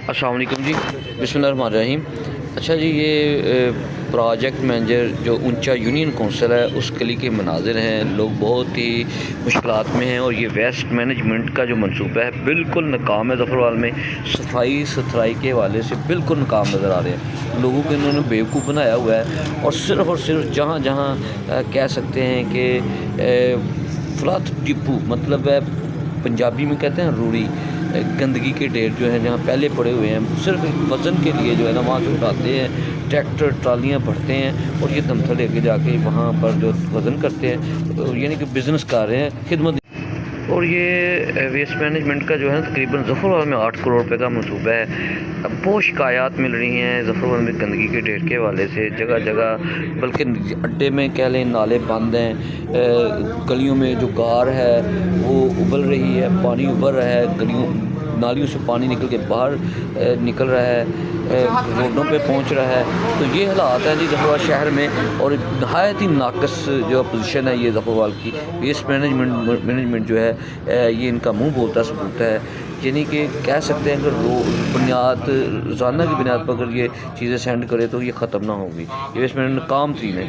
السلام علیکم جی، بسم اللہ الرحمن الرحیم۔ اچھا جی، یہ پروجیکٹ مینیجر جو اونچا یونین کونسل ہے اس گلی کے مناظر ہیں۔ لوگ بہت ہی مشکلات میں ہیں اور یہ ویسٹ مینجمنٹ کا جو منصوبہ ہے بالکل ناکام ہے۔ ظفرآباد میں صفائی ستھرائی کے حوالے سے بالکل ناکام نظر آ رہے ہیں۔ لوگوں کو انہوں نے بیوقوف بنایا ہوا ہے اور صرف جہاں جہاں کہہ سکتے ہیں کہ فلاتھ ڈپو مطلب ہے، پنجابی میں کہتے ہیں روڑی، گندگی کے ڈھیر جو ہیں جہاں پہلے پڑے ہوئے ہیں، صرف وزن کے لیے جو ہے نا وہاں سے اٹھاتے ہیں، ٹریکٹر ٹرالیاں بھرتے ہیں اور یہ دمتھا لے کے جا کے وہاں پر جو وزن کرتے ہیں، یعنی کہ بزنس کر رہے ہیں، خدمت۔ اور یہ ویسٹ مینجمنٹ کا جو ہے تقریباً ظفرآباد میں 8 کروڑ روپے کا منصوبہ ہے۔ بہت شکایات مل رہی ہیں ظفرآباد میں گندگی کے ڈھیر کے حوالے سے، جگہ جگہ بلکہ اڈے میں کہہ لیں نالے بند ہیں، گلیوں میں جو گار ہے وہ ابل رہی ہے، پانی ابل رہا ہے، گلیوں نالیوں سے پانی نکل کے باہر نکل رہا ہے، روڈوں پہ پہنچ رہا ہے۔ تو یہ حالات ہیں جی ظفرآباد شہر میں، اور نہایت ہی ناقص جو پوزیشن ہے یہ ظفرآباد کی۔ ویسٹ مینجمنٹ جو ہے یہ ان کا منہ بولتا ثبوت ہے، یعنی کہ کہہ سکتے ہیں کہ روزانہ کی بنیاد پر اگر یہ چیزیں سینڈ کرے تو یہ ختم نہ ہوگی۔ یہ ویسٹ مینجمنٹ کام ترین ہے۔